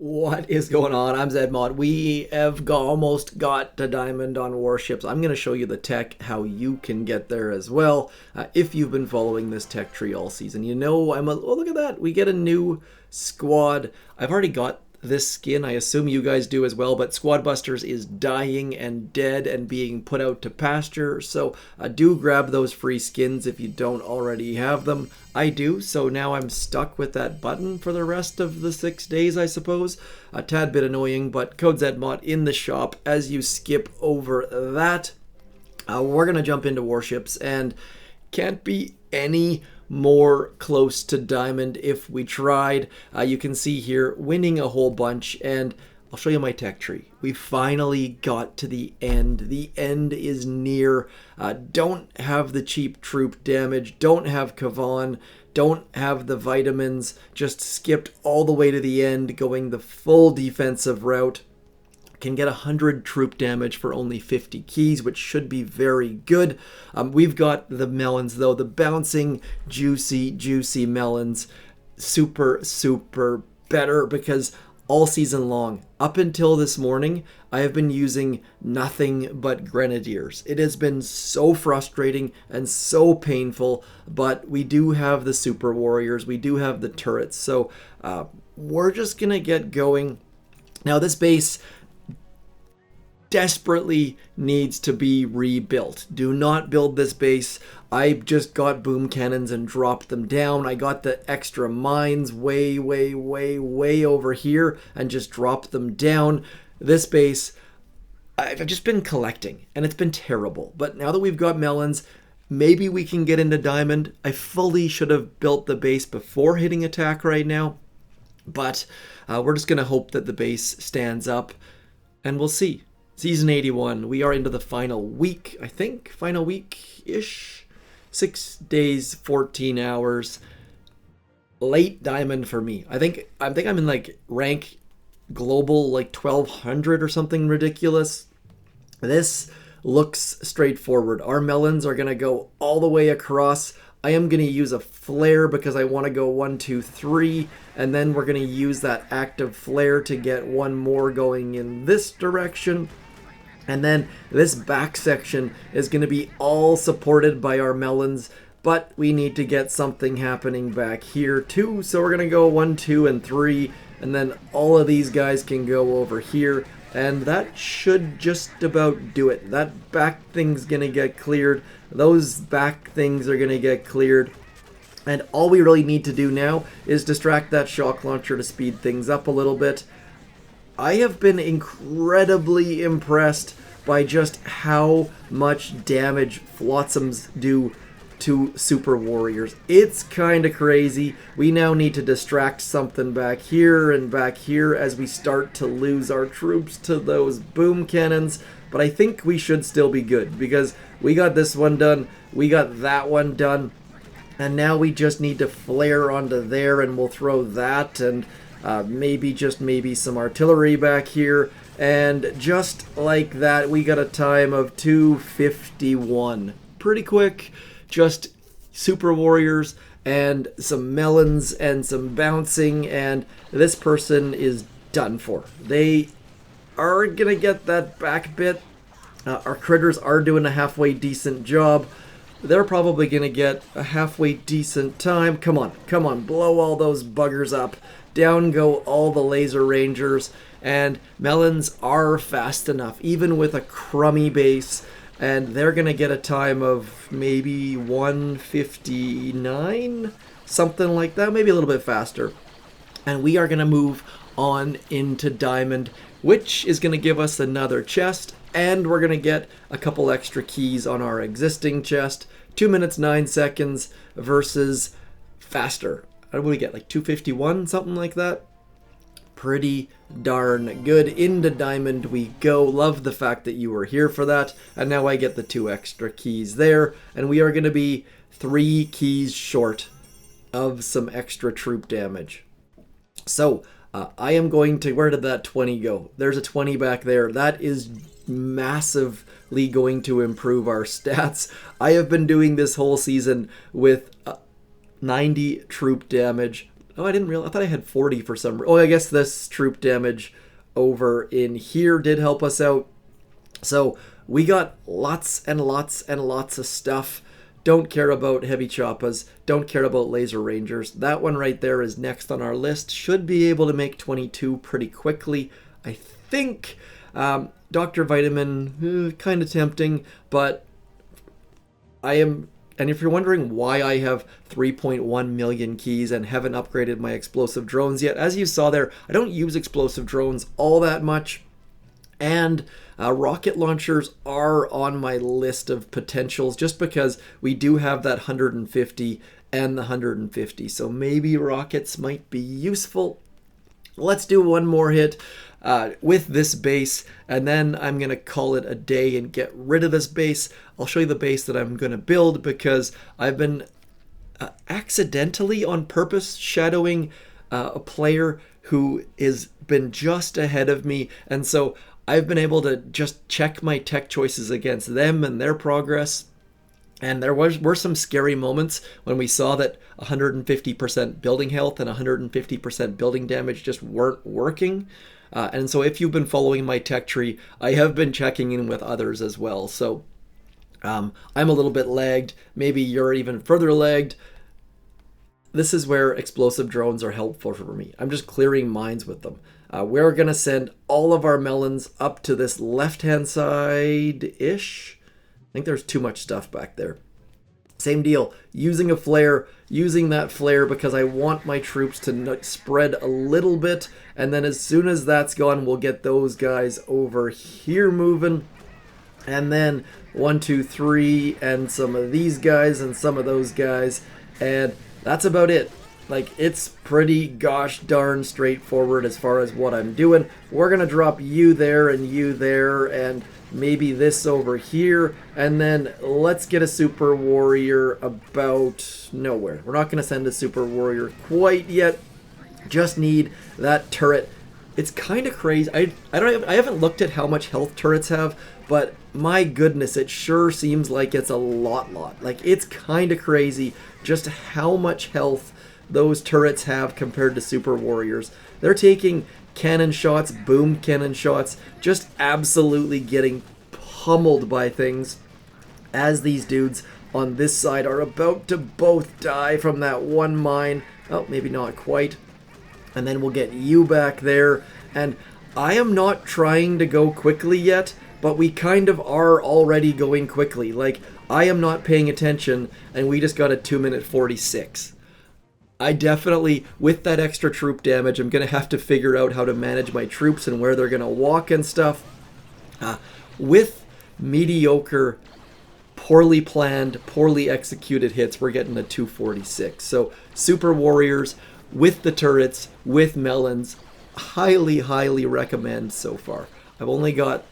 What is going on? I'm zmoT. We have almost got to diamond on Warships. I'm going to show you the tech, how you can get there as well. If you've been following this tech tree all season, you know oh, look at that. We get a new squad. I've already got this skin. I assume you guys do as well, but Squad Busters is dying and dead and being put out to pasture. So do grab those free skins if you don't already have them. I do, so now I'm stuck with that button for the rest of the 6 days, I suppose. A tad bit annoying, but code zmoT in the shop. As you skip over that, we're going to jump into Warships, and can't be any more close to diamond if we tried. You can see here winning a whole bunch, and I'll show you my tech tree. We finally got to the end. The end is near. Don't have the cheap troop damage, don't have Kavan, don't have the vitamins, just skipped all the way to the end, going the full defensive route. Can get 100 troop damage for only 50 keys, which should be very good. We've got the melons, though. The bouncing, juicy melons. Super better, because all season long, up until this morning, I have been using nothing but grenadiers. It has been so frustrating and so painful, but we do have the super warriors. We do have the turrets. So we're just going to get going. Now, this base desperately needs to be rebuilt. Do not build this base. I just got boom cannons and dropped them down. I got the extra mines way over here and just dropped them down. This base, I've just been collecting, and it's been terrible. But now that we've got melons, maybe we can get into diamond. I fully should have built the base before hitting attack right now, but we're just going to hope that the base stands up, and we'll see. Season 81, we are into the final week, I think. Final week-ish. 6 days, 14 hours. Late diamond for me. I think I'm in like rank global like 1200 or something ridiculous. This looks straightforward. Our melons are going to go all the way across. I am going to use a flare because I want to go 1, 2, 3, and then we're going to use that active flare to get one more going in this direction. And then this back section is going to be all supported by our melons, but we need to get something happening back here too. So we're going to go 1, 2, and 3, and then all of these guys can go over here, and that should just about do it. That back thing's going to get cleared. Those back things are going to get cleared. And all we really need to do now is distract that shock launcher to speed things up a little bit. I have been incredibly impressed by just how much damage Flotsams do to super warriors. It's kind of crazy. We now need to distract something back here and back here as we start to lose our troops to those boom cannons. But I think we should still be good, because we got this one done, we got that one done, and now we just need to flare onto there, and we'll throw that, and maybe some artillery back here, and just like that, we got a time of 2:51. Pretty quick, just super warriors and some melons and some bouncing, and this person is done for. They are gonna get that back bit. Our critters are doing a halfway decent job. They're probably gonna get a halfway decent time. Come on, blow all those buggers up. Down go all the laser rangers, and melons are fast enough, even with a crummy base, and they're going to get a time of maybe 1:59, something like that, maybe a little bit faster. And we are going to move on into diamond, which is going to give us another chest, and we're going to get a couple extra keys on our existing chest. 2 minutes 9 seconds versus faster. What do we get, like 2:51, something like that? Pretty darn good. Into diamond we go. Love the fact that you were here for that. And now I get the 2 extra keys there. And we are going to be 3 keys short of some extra troop damage. So I am going to... Where did that 20 go? There's a 20 back there. That is massively going to improve our stats. I have been doing this whole season with 90 troop damage. Oh, I didn't realize. I thought I had 40 for some. Oh, I guess this troop damage over in here did help us out. So we got lots and lots and lots of stuff. Don't care about heavy choppas. Don't care about laser rangers. That one right there is next on our list. Should be able to make 22 pretty quickly, I think. Dr. Vitamin, kind of tempting, but I am... And if you're wondering why I have 3.1 million keys and haven't upgraded my explosive drones yet, as you saw there, I don't use explosive drones all that much. And rocket launchers are on my list of potentials just because we do have that 150 and the 150. So maybe rockets might be useful. Let's do one more hit with this base, and then I'm going to call it a day and get rid of this base. I'll show you the base that I'm going to build because I've been accidentally on purpose shadowing a player who has been just ahead of me, and so I've been able to just check my tech choices against them and their progress. And there were some scary moments when we saw that 150% building health and 150% building damage just weren't working. And so if you've been following my tech tree, I have been checking in with others as well. So I'm a little bit lagged. Maybe you're even further lagged. This is where explosive drones are helpful for me. I'm just clearing mines with them. We're going to send all of our melons up to this left-hand side-ish. I think there's too much stuff back there. Same deal, using a flare, using that flare because I want my troops to spread a little bit, and then as soon as that's gone, we'll get those guys over here moving. And then 1, 2, 3, and some of these guys and some of those guys, and that's about it. Like, it's pretty gosh darn straightforward as far as what I'm doing. We're gonna drop you there, and maybe this over here, and then let's get a super warrior about nowhere. We're not going to send a super warrior quite yet. Just need that turret. It's kind of crazy. I haven't looked at how much health turrets have, but my goodness, it sure seems like it's a lot. Like, it's kind of crazy just how much health those turrets have compared to super warriors. They're taking cannon shots, boom cannon shots, just absolutely getting pummeled by things as these dudes on this side are about to both die from that one mine. Oh, maybe not quite. And then we'll get you back there. And I am not trying to go quickly yet, but we kind of are already going quickly. Like, I am not paying attention, and we just got a 2-minute 46. I definitely, with that extra troop damage, I'm going to have to figure out how to manage my troops and where they're going to walk and stuff. With mediocre, poorly planned, poorly executed hits, we're getting a 246. So, Super Warriors with the turrets, with melons, highly recommend so far. I've only got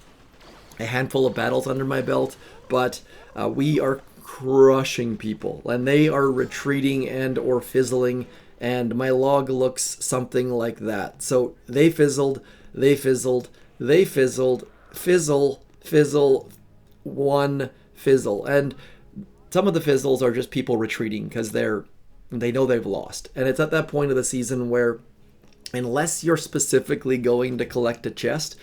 a handful of battles under my belt, but we are crushing people, and they are retreating and or fizzling, and my log looks something like that. So they fizzled, they fizzled, they fizzled, fizzle, one fizzle, and some of the fizzles are just people retreating because they know they've lost. And it's at that point of the season where, unless you're specifically going to collect a chest,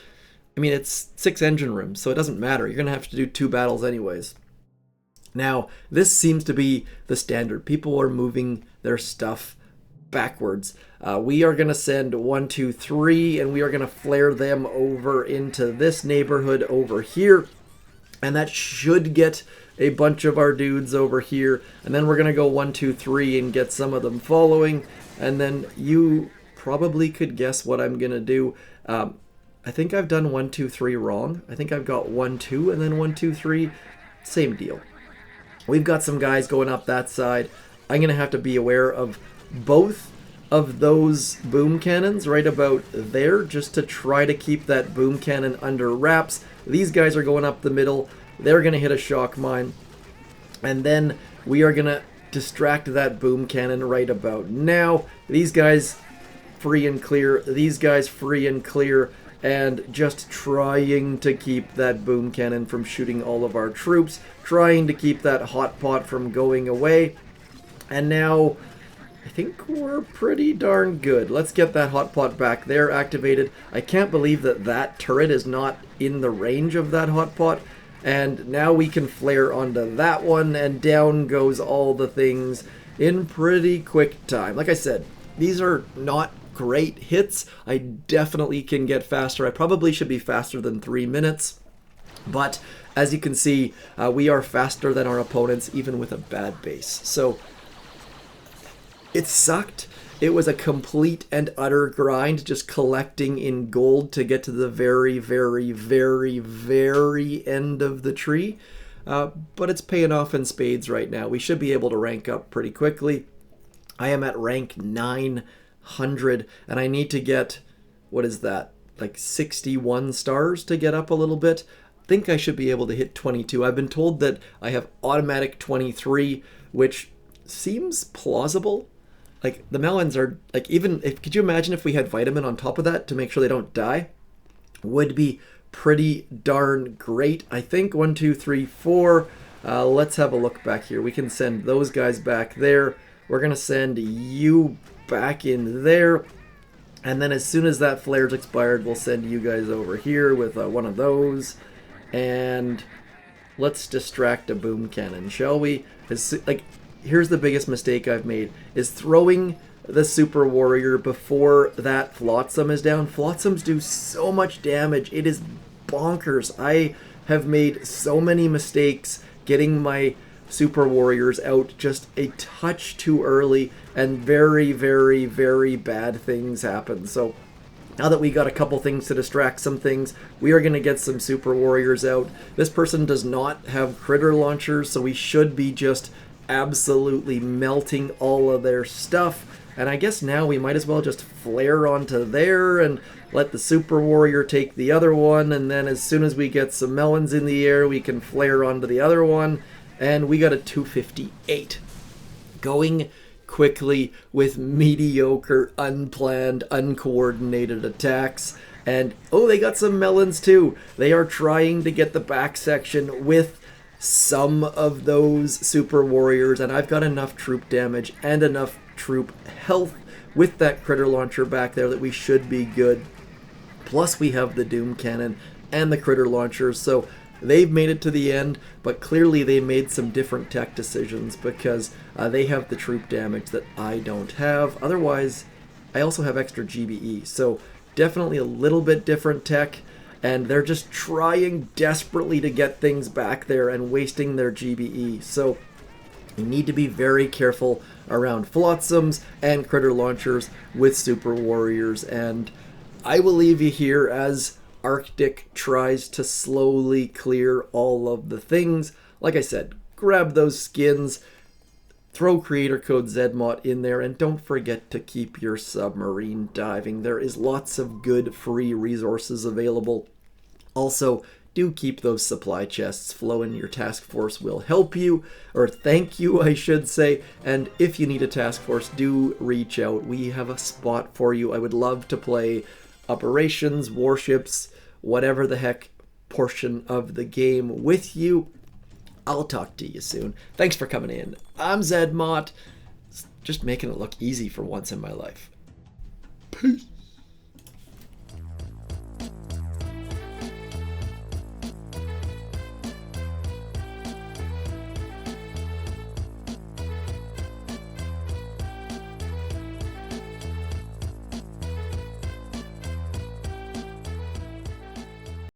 I mean, it's 6 engine rooms, so it doesn't matter. You're gonna have to do 2 battles anyways. Now, this seems to be the standard. People are moving their stuff backwards. We are going to send 1, 2, 3, and we are going to flare them over into this neighborhood over here. And that should get a bunch of our dudes over here. And then we're going to go 1, 2, 3 and get some of them following. And then you probably could guess what I'm going to do. I think I've done 1, 2, 3 wrong. I think I've got 1, 2, and then 1, 2, 3. Same deal. We've got some guys going up that side. I'm going to have to be aware of both of those boom cannons right about there just to try to keep that boom cannon under wraps. These guys are going up the middle. They're going to hit a shock mine. And then we are going to distract that boom cannon right about now. These guys free and clear. These guys free and clear. And just trying to keep that boom cannon from shooting all of our troops, trying to keep that hot pot from going away. And now I think we're pretty darn good. Let's get that hotpot back there activated. I can't believe that that turret is not in the range of that hotpot. And now we can flare onto that one, and down goes all the things in pretty quick time. Like I said, these are not great hits. I definitely can get faster. I probably should be faster than 3 minutes. But as you can see, we are faster than our opponents, even with a bad base. So it sucked. It was a complete and utter grind, just collecting in gold to get to the very, very, very, very end of the tree. But it's paying off in spades right now. We should be able to rank up pretty quickly. I am at rank 900, and I need to get, what is that, like 61 stars to get up a little bit. I think I should be able to hit 22. I've been told that I have automatic 23, which seems plausible. Like, the melons are, like, even if, could you imagine if we had vitamin on top of that to make sure they don't die? Would be pretty darn great. I think 1, 2, 3, 4. Let's have a look back here. We can send those guys back there. We're going to send you back in there. And then as soon as that flare's expired, we'll send you guys over here with one of those. And let's distract a boom cannon, shall we? Here's the biggest mistake I've made, is throwing the Super Warrior before that Flotsam is down. Flotsams do so much damage. It is bonkers. I have made so many mistakes getting my Super Warriors out just a touch too early, and very, very, very bad things happen. So now that we got a couple things to distract some things, we are going to get some Super Warriors out. This person does not have critter launchers, so we should be just absolutely melting all of their stuff. And I guess now we might as well just flare onto there and let the Super Warrior take the other one, and then as soon as we get some melons in the air, we can flare onto the other one. And we got a 258. Going quickly with mediocre, unplanned, uncoordinated attacks. And, oh, they got some melons too. They are trying to get the back section with some of those Super Warriors, and I've got enough troop damage and enough troop health with that critter launcher back there that we should be good. Plus we have the Doom Cannon and the critter launchers, so they've made it to the end, but clearly they made some different tech decisions because they have the troop damage that I don't have. Otherwise, I also have extra GBE, so definitely a little bit different tech. And they're just trying desperately to get things back there and wasting their GBE. So you need to be very careful around Flotsams and critter launchers with Super Warriors. And I will leave you here as Arctic tries to slowly clear all of the things. Like I said, grab those skins, throw creator code zmoT in there, and don't forget to keep your submarine diving. There is lots of good free resources available. Also, do keep those supply chests flowing. Your task force will help you, or thank you, I should say. And if you need a task force, do reach out. We have a spot for you. I would love to play operations, warships, whatever the heck portion of the game with you. I'll talk to you soon. Thanks for coming in. I'm zmoT. Just making it look easy for once in my life. Peace.